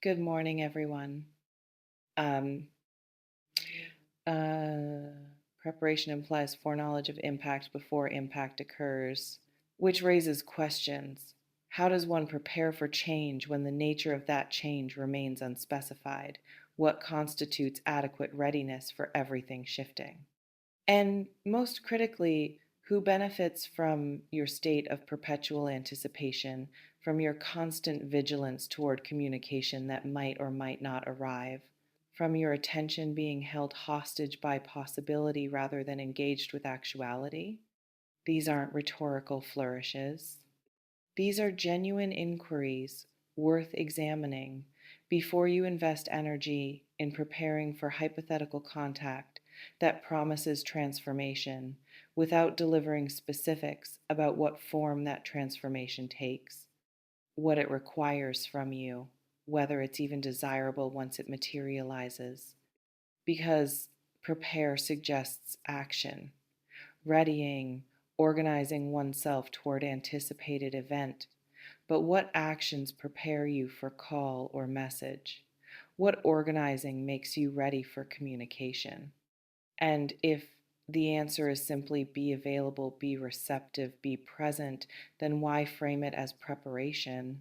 Good morning, everyone. Um, uh, Preparation implies foreknowledge of impact before impact occurs, which raises questions. How does one prepare for change when the nature of that change remains unspecified? What constitutes adequate readiness for everything shifting? And most critically, who benefits from your state of perpetual anticipation, from your constant vigilance toward communication that might or might not arrive, from your attention being held hostage by possibility rather than engaged with actuality? These aren't rhetorical flourishes. These are genuine inquiries worth examining before you invest energy in preparing for hypothetical contact that promises transformation without delivering specifics about what form that transformation takes, what it requires from you, whether it's even desirable once it materializes. Because prepare suggests action, readying, organizing oneself toward anticipated event. But what actions prepare you for call or message? What organizing makes you ready for communication? And if the answer is simply be available, be receptive, be present, then why frame it as preparation?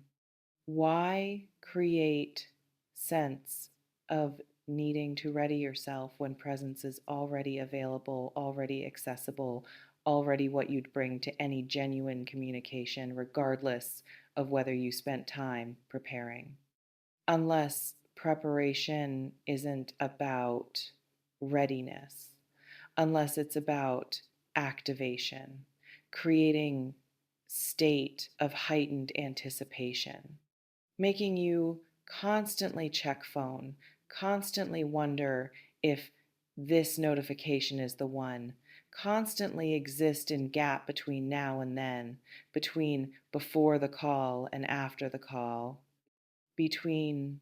Why create sense of needing to ready yourself when presence is already available, already accessible, already what you'd bring to any genuine communication, regardless of whether you spent time preparing? Unless preparation isn't about readiness, unless it's about activation, creating state of heightened anticipation, making you constantly check phone, constantly wonder if this notification is the one, constantly exist in gap between now and then, between before the call and after the call, between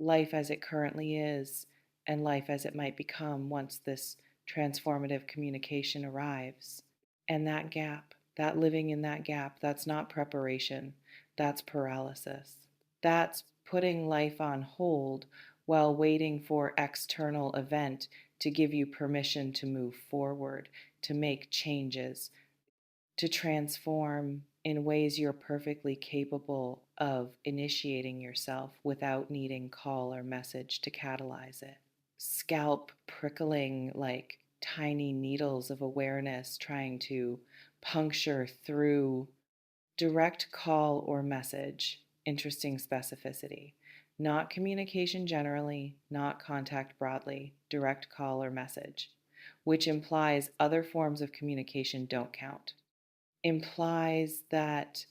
life as it currently is and life as it might become once this transformative communication arrives. And that gap, that living in that gap, that's not preparation, that's paralysis. That's putting life on hold while waiting for external event to give you permission to move forward, to make changes, to transform in ways you're perfectly capable of initiating yourself without needing call or message to catalyze it. Scalp prickling like tiny needles of awareness trying to puncture through direct call or message. Interesting specificity. Not communication generally, not contact broadly, direct call or message, which implies other forms of communication don't count, implies that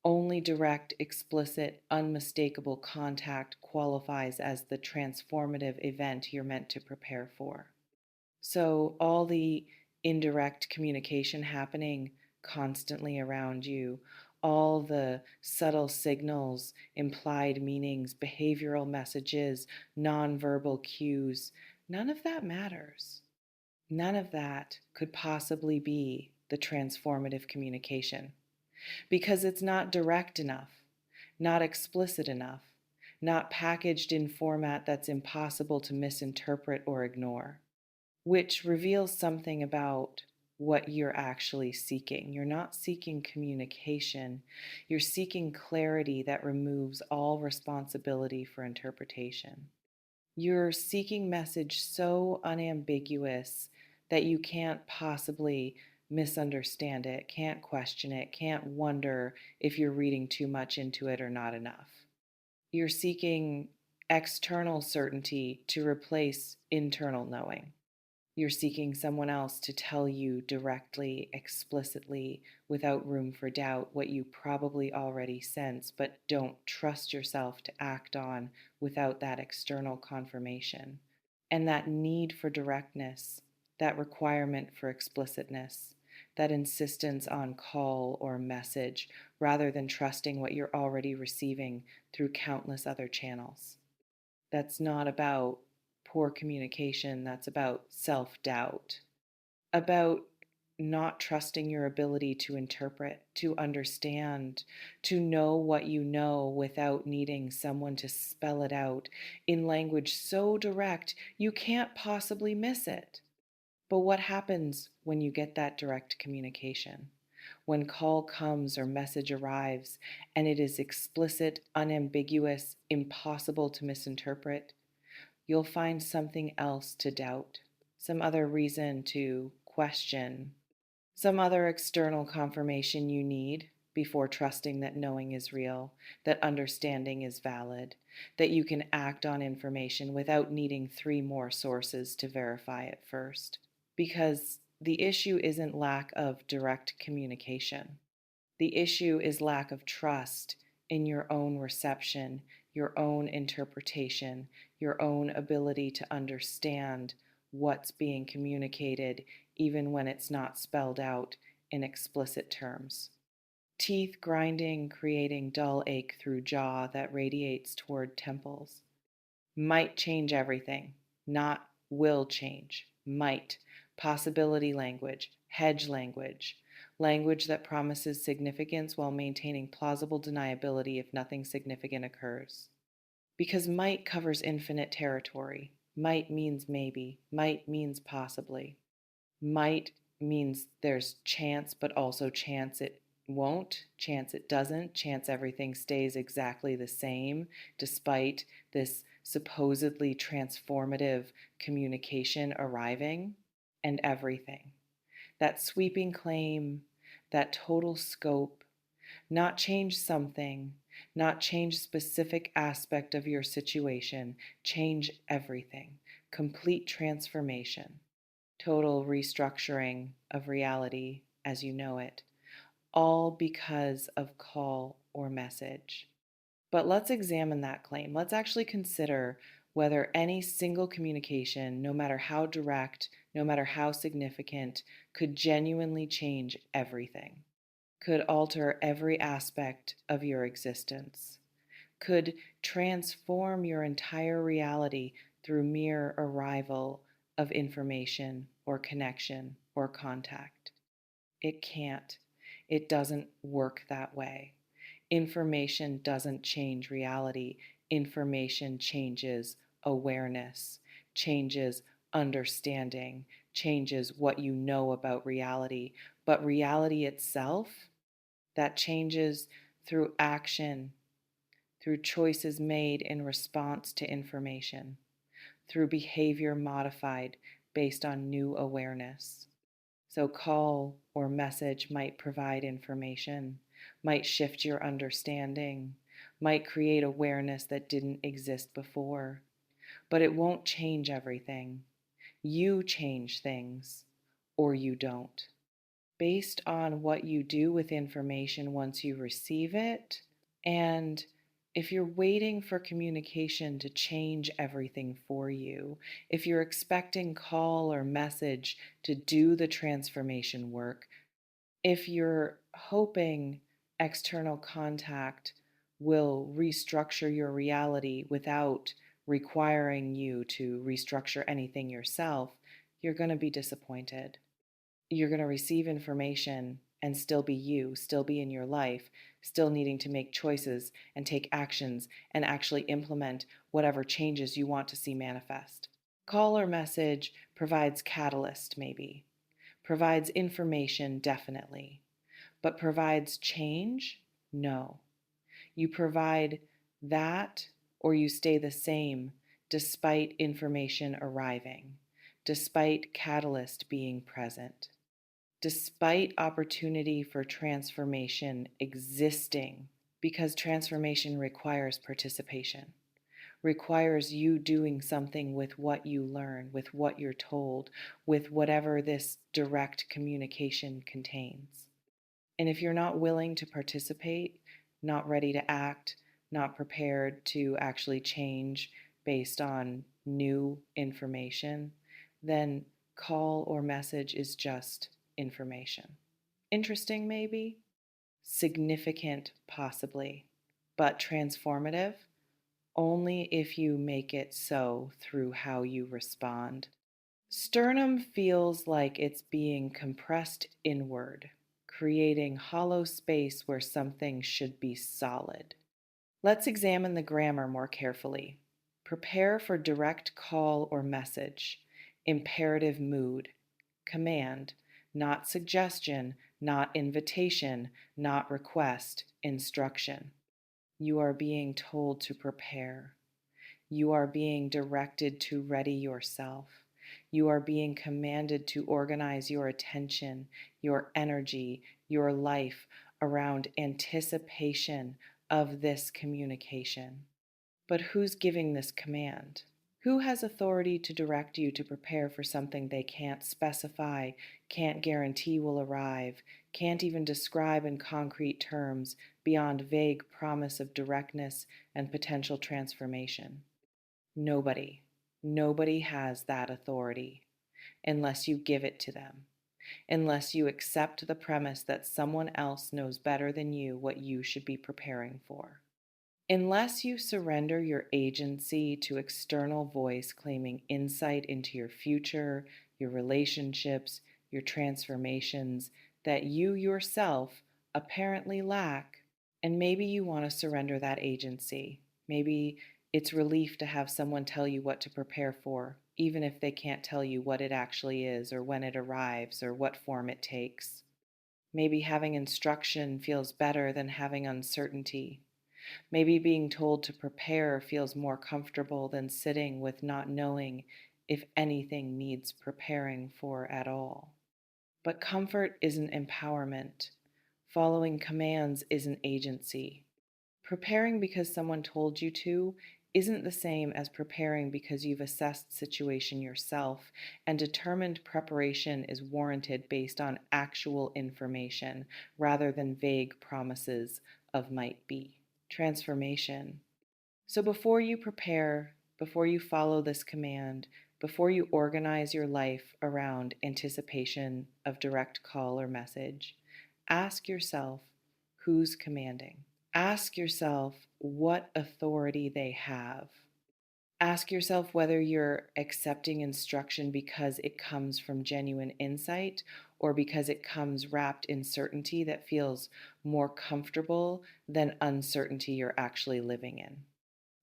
only direct, explicit, unmistakable contact qualifies as the transformative event you're meant to prepare for. So, all the indirect communication happening constantly around you, all the subtle signals, implied meanings, behavioral messages, nonverbal cues, none of that matters. None of that could possibly be the transformative communication because it's not direct enough, not explicit enough, not packaged in format that's impossible to misinterpret or ignore, which reveals something about what you're actually seeking. You're not seeking communication, you're seeking clarity that removes all responsibility for interpretation. You're seeking message so unambiguous that you can't possibly misunderstand it, can't question it, can't wonder if you're reading too much into it or not enough. You're seeking external certainty to replace internal knowing. You're seeking someone else to tell you directly, explicitly, without room for doubt, what you probably already sense, but don't trust yourself to act on without that external confirmation. And that need for directness, that requirement for explicitness, that insistence on call or message, rather than trusting what you're already receiving through countless other channels. That's not about poor communication, that's about self doubt, about not trusting your ability to interpret, to understand, to know what you know without needing someone to spell it out in language so direct you can't possibly miss it. But what happens when you get that direct communication? When call comes or message arrives and it is explicit, unambiguous, impossible to misinterpret, you'll find something else to doubt, some other reason to question, some other external confirmation you need before trusting that knowing is real, that understanding is valid, that you can act on information without needing three more sources to verify it first. Because the issue isn't lack of direct communication. The issue is lack of trust in your own reception, your own interpretation, your own ability to understand what's being communicated, even when it's not spelled out in explicit terms. Teeth grinding, creating dull ache through jaw that radiates toward temples. Might change everything, not will change. Might. Possibility language, hedge language, language that promises significance while maintaining plausible deniability if nothing significant occurs. Because might covers infinite territory. Might means maybe. Might means possibly. Might means there's chance, but also chance it won't, chance it doesn't, chance everything stays exactly the same despite this supposedly transformative communication arriving, and everything. That sweeping claim, that total scope, not change something, not change specific aspect of your situation, change everything, complete transformation, total restructuring of reality as you know it, all because of call or message. But let's examine that claim. Let's actually consider whether any single communication, no matter how direct, no matter how significant, could genuinely change everything, could alter every aspect of your existence, could transform your entire reality through mere arrival of information or connection or contact. It can't. It doesn't work that way. Information doesn't change reality. Information changes awareness, changes understanding, changes what you know about reality. But reality itself, that changes through action, through choices made in response to information, through behavior modified based on new awareness. So, call or message might provide information, might shift your understanding, might create awareness that didn't exist before, but it won't change everything. You change things, or you don't. Based on what you do with information once you receive it, and if you're waiting for communication to change everything for you, if you're expecting call or message to do the transformation work, if you're hoping external contact will restructure your reality without requiring you to restructure anything yourself, you're going to be disappointed. You're going to receive information and still be you, still be in your life, still needing to make choices and take actions and actually implement whatever changes you want to see manifest. Call or message provides catalyst, maybe, provides information, definitely, but provides change? No. You provide that or you stay the same despite information arriving, despite catalyst being present, despite opportunity for transformation existing, because transformation requires participation, requires you doing something with what you learn, with what you're told, with whatever this direct communication contains. And if you're not willing to participate, not ready to act, not prepared to actually change based on new information, then call or message is just information. Interesting, maybe? Significant, possibly. But transformative? Only if you make it so through how you respond. Sternum feels like it's being compressed inward, creating hollow space where something should be solid. Let's examine the grammar more carefully. Prepare for direct call or message, imperative mood, command, not suggestion, not invitation, not request, instruction. You are being told to prepare. You are being directed to ready yourself. You are being commanded to organize your attention, your energy, your life around anticipation of this communication. But who's giving this command? Who has authority to direct you to prepare for something they can't specify, can't guarantee will arrive, can't even describe in concrete terms beyond vague promise of directness and potential transformation? Nobody. Nobody has that authority unless you give it to them, unless you accept the premise that someone else knows better than you what you should be preparing for. Unless you surrender your agency to external voice claiming insight into your future, your relationships, your transformations that you yourself apparently lack, and maybe you want to surrender that agency. Maybe it's relief to have someone tell you what to prepare for, even if they can't tell you what it actually is, or when it arrives, or what form it takes. Maybe having instruction feels better than having uncertainty. Maybe being told to prepare feels more comfortable than sitting with not knowing if anything needs preparing for at all. But comfort isn't empowerment. Following commands isn't agency. Preparing because someone told you to isn't the same as preparing because you've assessed situation yourself and determined preparation is warranted based on actual information rather than vague promises of might be. Transformation. So before you prepare, before you follow this command, before you organize your life around anticipation of direct call or message, ask yourself who's commanding. Ask yourself what authority they have. Ask yourself whether you're accepting instruction because it comes from genuine insight or because it comes wrapped in certainty that feels more comfortable than uncertainty you're actually living in.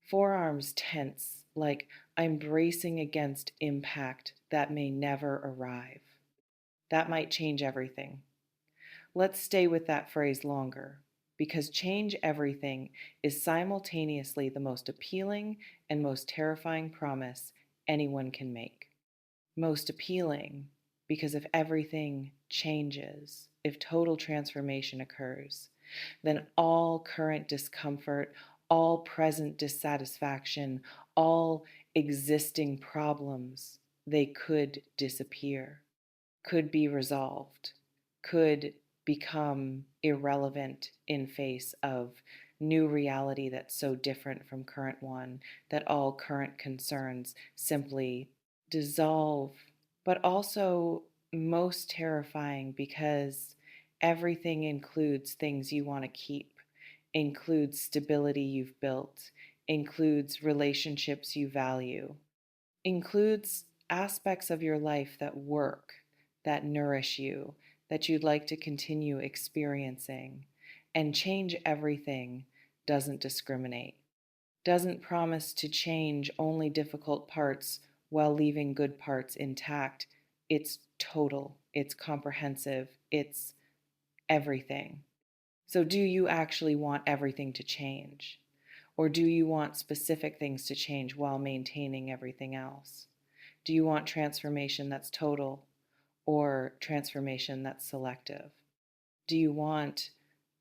Forearms tense, like I'm bracing against impact that may never arrive. That might change everything. Let's stay with that phrase longer, because change everything is simultaneously the most appealing and most terrifying promise anyone can make. Most appealing because if everything changes, if total transformation occurs, then all current discomfort, all present dissatisfaction, all existing problems, they could disappear, could be resolved, could become irrelevant in face of new reality that's so different from current one that all current concerns simply dissolve. But also most terrifying because everything includes things you want to keep, includes stability you've built, includes relationships you value, includes aspects of your life that work, that nourish you, that you'd like to continue experiencing. And change everything doesn't discriminate, doesn't promise to change only difficult parts while leaving good parts intact. It's total, it's comprehensive, it's everything. So, do you actually want everything to change? Or do you want specific things to change while maintaining everything else? Do you want transformation that's total or transformation that's selective? Do you want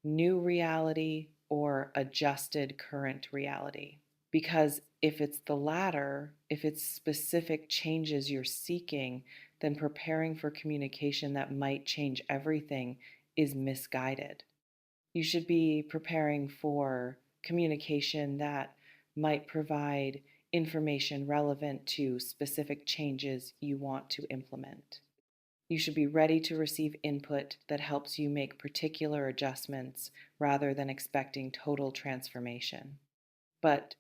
new reality or adjusted current reality? Because if it's the latter, if it's specific changes you're seeking, then preparing for communication that might change everything is misguided. You should be preparing for communication that might provide information relevant to specific changes you want to implement. You should be ready to receive input that helps you make particular adjustments rather than expecting total transformation. But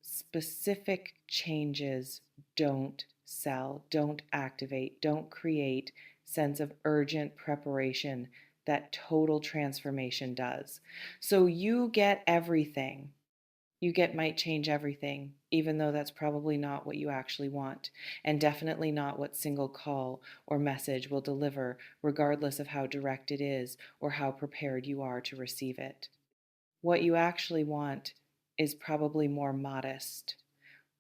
specific changes don't sell, don't activate, don't create sense of urgent preparation that total transformation does. So you get everything. You get might change everything, even though that's probably not what you actually want, and definitely not what single call or message will deliver, regardless of how direct it is or how prepared you are to receive it. What you actually want is probably more modest,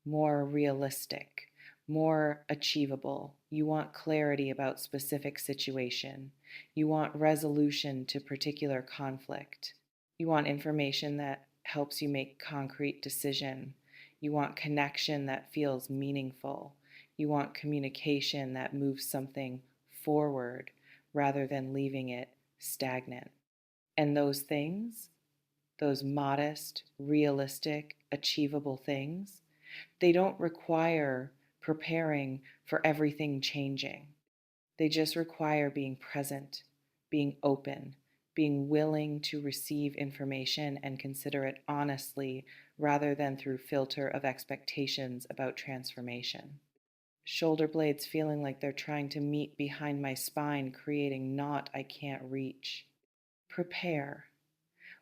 more realistic, more achievable. You want clarity about specific situation. You want resolution to particular conflict. You want information that helps you make concrete decision. You want connection that feels meaningful. You want communication that moves something forward rather than leaving it stagnant. And those things, those modest, realistic, achievable things, they don't require preparing for everything changing. They just require being present, being open, being willing to receive information and consider it honestly rather than through filter of expectations about transformation. Shoulder blades feeling like they're trying to meet behind my spine, creating knot I can't reach. Prepare.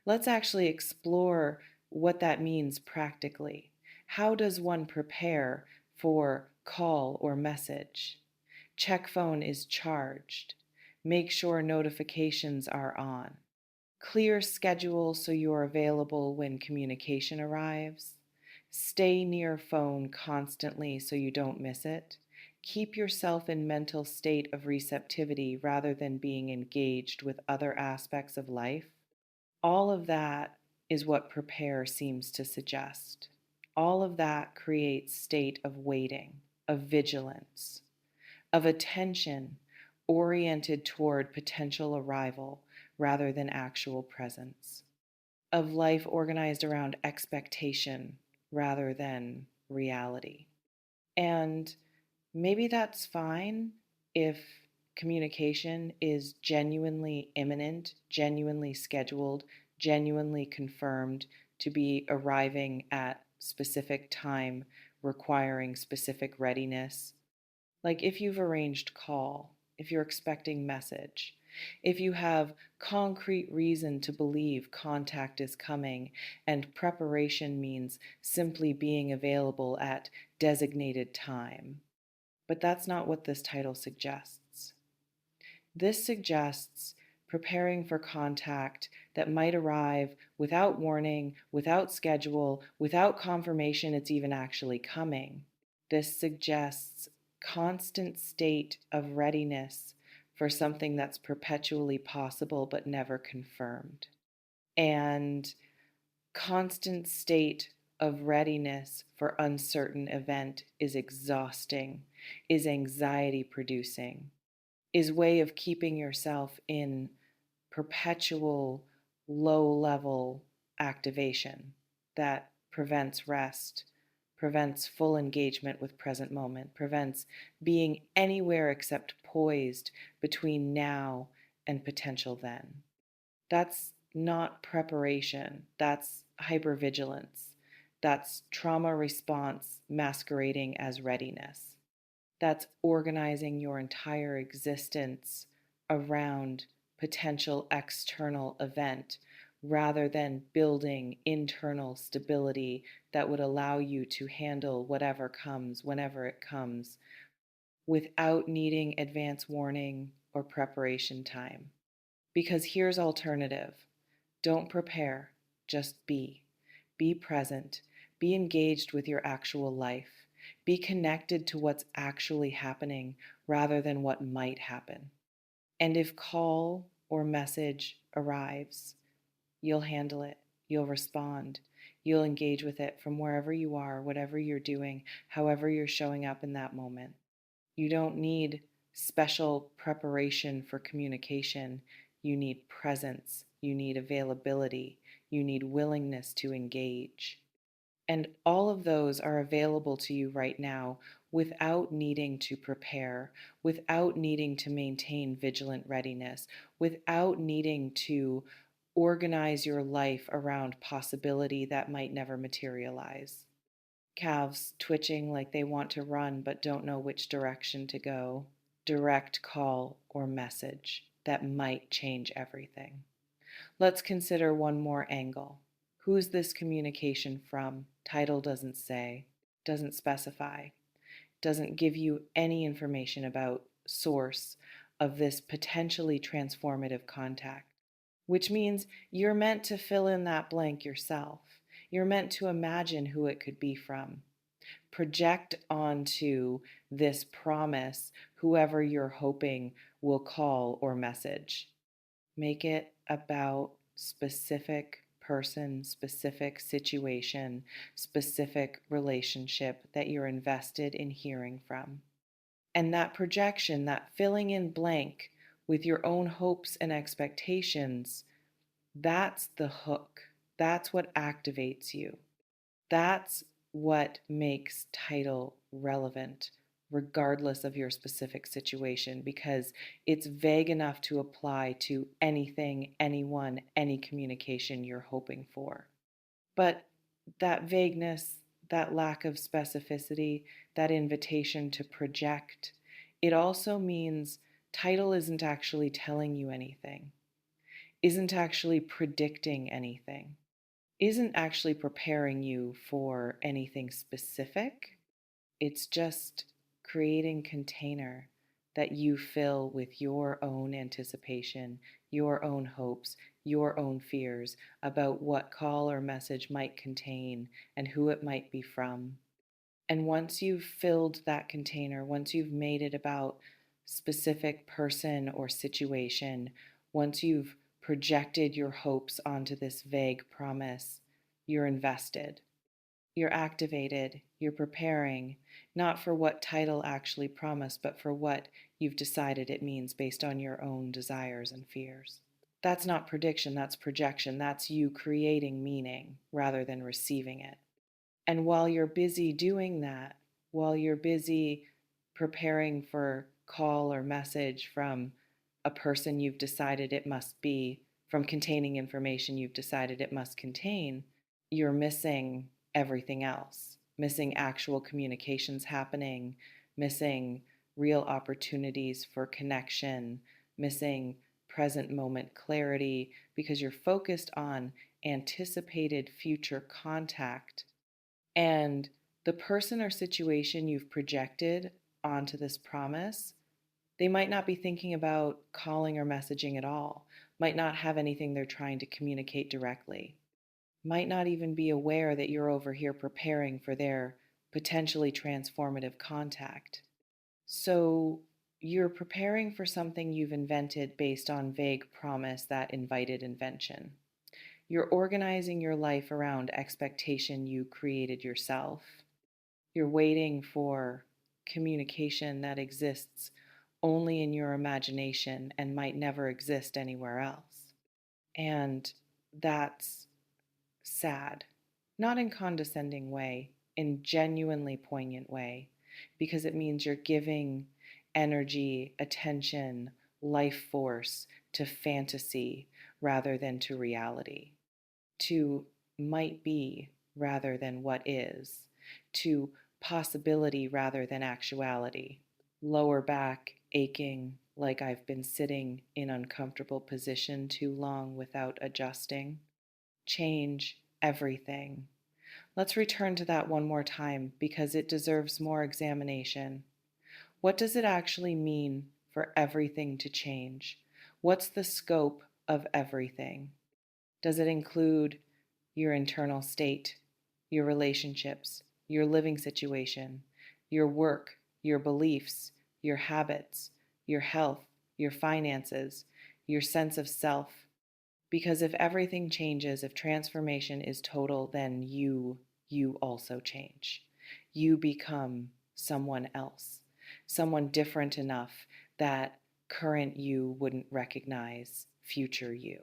Let's actually explore what that means practically. How does one prepare for call or message? Check phone is charged. Make sure notifications are on. Clear schedule so you're available when communication arrives. Stay near phone constantly so you don't miss it. Keep yourself in mental state of receptivity rather than being engaged with other aspects of life. All of that is what prepare seems to suggest. All of that creates state of waiting, of vigilance, of attention oriented toward potential arrival rather than actual presence, of life organized around expectation rather than reality. And maybe that's fine if communication is genuinely imminent, genuinely scheduled, genuinely confirmed to be arriving at specific time, requiring specific readiness. Like if you've arranged call, if you're expecting message, if you have concrete reason to believe contact is coming and preparation means simply being available at designated time. But that's not what this title suggests. This suggests preparing for contact that might arrive without warning, without schedule, without confirmation it's even actually coming. This suggests constant state of readiness for something that's perpetually possible but never confirmed. And constant state of readiness for uncertain event is exhausting, is anxiety producing, is way of keeping yourself in perpetual low level activation that prevents rest, prevents full engagement with present moment, prevents being anywhere except poised between now and potential then. That's not preparation. That's hypervigilance. That's trauma response masquerading as readiness. That's organizing your entire existence around potential external event rather than building internal stability that would allow you to handle whatever comes whenever it comes without needing advance warning or preparation time. Because here's alternative. Don't prepare, just be. Be present. Be engaged with your actual life. Be connected to what's actually happening rather than what might happen. And if call or message arrives, you'll handle it. You'll respond. You'll engage with it from wherever you are, whatever you're doing, however you're showing up in that moment. You don't need special preparation for communication. You need presence. You need availability. You need willingness to engage. And all of those are available to you right now without needing to prepare, without needing to maintain vigilant readiness, without needing to organize your life around possibility that might never materialize. Calves twitching like they want to run but don't know which direction to go. Direct call or message that might change everything. Let's consider one more angle. Who's this communication from? Title doesn't say, doesn't specify, doesn't give you any information about source of this potentially transformative contact, which means you're meant to fill in that blank yourself. You're meant to imagine who it could be from. Project onto this promise whoever you're hoping will call or message. Make it about specific person, specific situation, specific relationship that you're invested in hearing from. And that projection, that filling in blank with your own hopes and expectations, that's the hook. That's what activates you. That's what makes title relevant, regardless of your specific situation, because it's vague enough to apply to anything, anyone, any communication you're hoping for. But that vagueness, that lack of specificity, that invitation to project, it also means title isn't actually telling you anything, isn't actually predicting anything, isn't actually preparing you for anything specific. It's just creating container that you fill with your own anticipation, your own hopes, your own fears about what call or message might contain and who it might be from. And once you've filled that container, once you've made it about specific person or situation, once you've projected your hopes onto this vague promise, you're invested. You're activated, you're preparing, not for what title actually promised, but for what you've decided it means based on your own desires and fears. That's not prediction, that's projection. That's you creating meaning rather than receiving it. And while you're busy doing that, while you're busy preparing for call or message from a person you've decided it must be, from containing information you've decided it must contain, you're missing everything else, missing actual communications happening, missing real opportunities for connection, missing present moment clarity because you're focused on anticipated future contact, and the person or situation you've projected onto this promise, they might not be thinking about calling or messaging at all, might not have anything they're trying to communicate directly, might not even be aware that you're over here preparing for their potentially transformative contact. So you're preparing for something you've invented based on vague promise that invited invention. You're organizing your life around expectation you created yourself. You're waiting for communication that exists only in your imagination and might never exist anywhere else. And that's sad, not in condescending way, in genuinely poignant way, because it means you're giving energy, attention, life force to fantasy rather than to reality, to might be rather than what is, to possibility rather than actuality. Lower back aching like I've been sitting in uncomfortable position too long without adjusting. Change everything. Let's return to that one more time because it deserves more examination. What does it actually mean for everything to change? What's the scope of everything? Does it include your internal state, your relationships, your living situation, your work, your beliefs, your habits, your health, your finances, your sense of self? Because if everything changes, if transformation is total, then you also change. You become someone else, someone different enough that current you wouldn't recognize future you,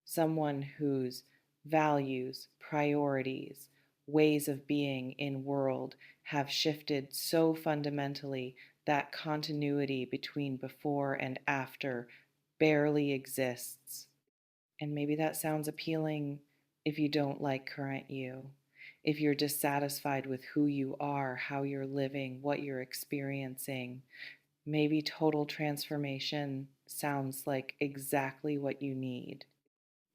someone whose values, priorities, ways of being in world have shifted so fundamentally that continuity between before and after barely exists. And maybe that sounds appealing if you don't like current you. if you're dissatisfied with who you are, how you're living, what you're experiencing, maybe total transformation sounds like exactly what you need.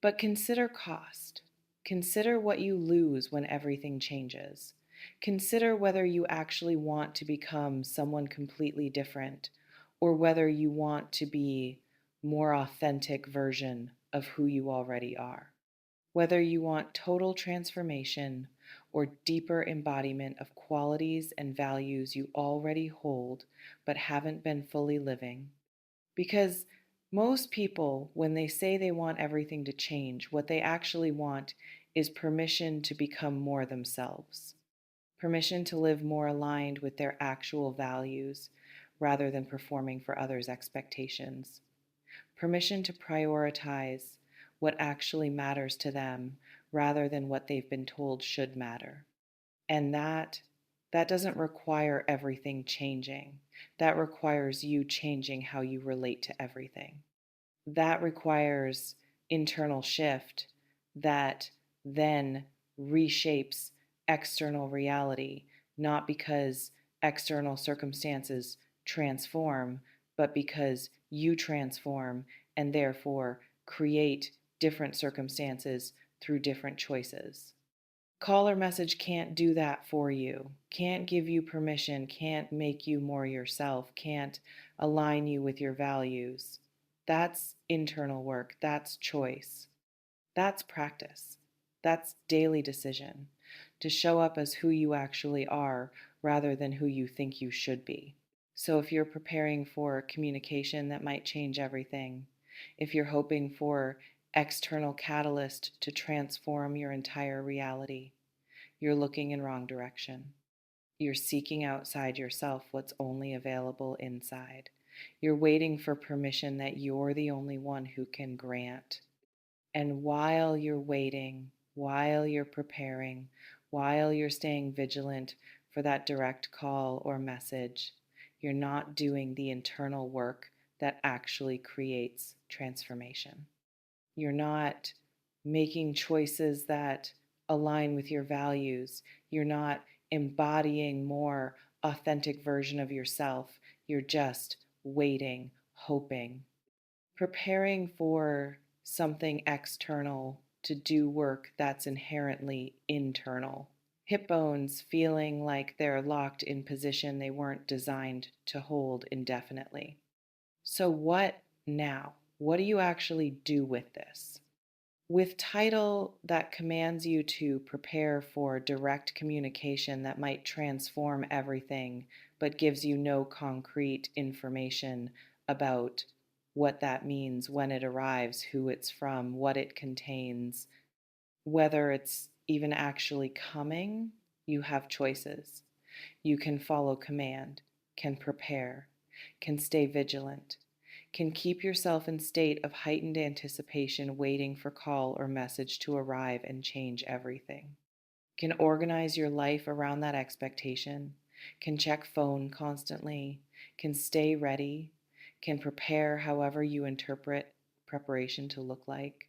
But consider cost. Consider what you lose when everything changes. Consider whether you actually want to become someone completely different or whether you want to be more authentic version of who you already are. Whether you want total transformation or deeper embodiment of qualities and values you already hold but haven't been fully living. Because most people, when they say they want everything to change, what they actually want is permission to become more themselves, permission to live more aligned with their actual values rather than performing for others' expectations, permission to prioritize what actually matters to them rather than what they've been told should matter. And that doesn't require everything changing. That requires you changing how you relate to everything. That requires internal shift that then reshapes external reality, not because external circumstances transform, but because you transform and therefore create different circumstances through different choices. Call or message can't do that for you, can't give you permission, can't make you more yourself, can't align you with your values. That's internal work, that's choice, that's practice, that's daily decision to show up as who you actually are rather than who you think you should be. So if you're preparing for communication that might change everything, if you're hoping for external catalyst to transform your entire reality, you're looking in wrong direction. You're seeking outside yourself what's only available inside. You're waiting for permission that you're the only one who can grant. And while you're waiting, while you're preparing, while you're staying vigilant for that direct call or message, you're not doing the internal work that actually creates transformation. You're not making choices that align with your values. You're not embodying more authentic version of yourself. You're just waiting, hoping, preparing for something external to do work that's inherently internal. Hip bones feeling like they're locked in position they weren't designed to hold indefinitely. So, what now? What do you actually do with this? With title that commands you to prepare for direct communication that might transform everything, but gives you no concrete information about what that means when it arrives, who it's from, what it contains, whether it's even actually coming, you have choices. You can follow command, can prepare, can stay vigilant, can keep yourself in state of heightened anticipation, waiting for call or message to arrive and change everything, can organize your life around that expectation, can check phone constantly, can stay ready, can prepare however you interpret preparation to look like.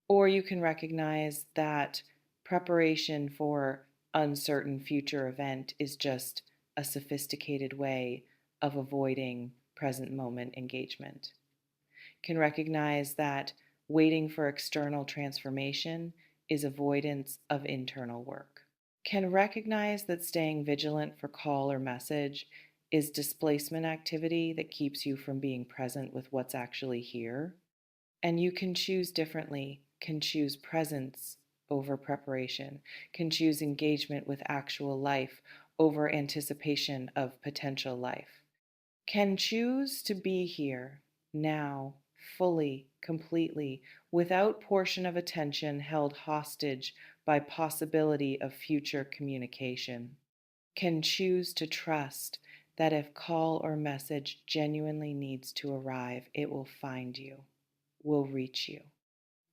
Or you can recognize that preparation for uncertain future event is just a sophisticated way of avoiding present moment engagement. Can recognize that waiting for external transformation is avoidance of internal work. Can recognize that staying vigilant for call or message is displacement activity that keeps you from being present with what's actually here. And you can choose differently, can choose presence over preparation, can choose engagement with actual life over anticipation of potential life, can choose to be here now, fully, completely, without portion of attention held hostage by possibility of future communication, can choose to trust that if call or message genuinely needs to arrive, it will find you, will reach you,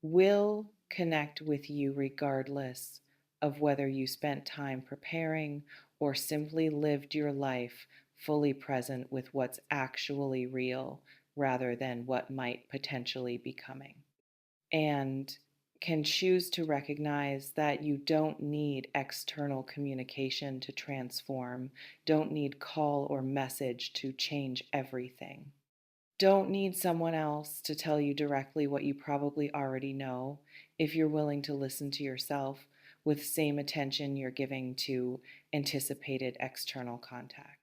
will connect with you regardless of whether you spent time preparing or simply lived your life fully present with what's actually real rather than what might potentially be coming. And can choose to recognize that you don't need external communication to transform, don't need call or message to change everything. Don't need someone else to tell you directly what you probably already know if you're willing to listen to yourself with same attention you're giving to anticipated external contact.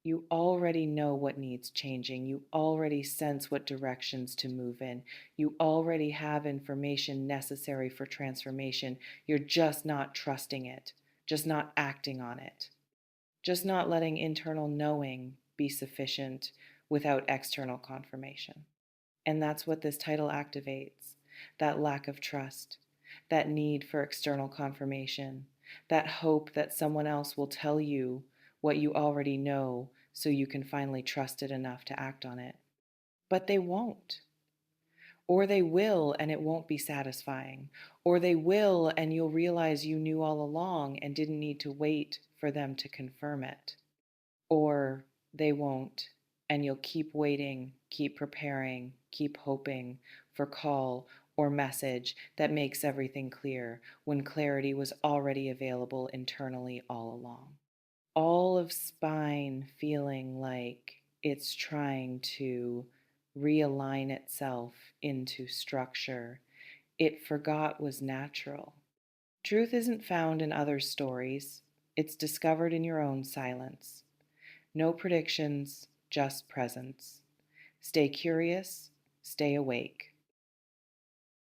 You already know what needs changing. You already sense what directions to move in. You already have information necessary for transformation. You're just not trusting it, just not acting on it, just not letting internal knowing be sufficient without external confirmation. And that's what this title activates, that lack of trust, that need for external confirmation, that hope that someone else will tell you what you already know so you can finally trust it enough to act on it. But they won't. Or they will and it won't be satisfying. Or they will and you'll realize you knew all along and didn't need to wait for them to confirm it. Or they won't, and you'll keep waiting, keep preparing, keep hoping for call or message that makes everything clear when clarity was already available internally all along. All of spine feeling like it's trying to realign itself into structure it forgot was natural. Truth isn't found in others' stories, it's discovered in your own silence. No predictions, just presence. Stay curious, stay awake.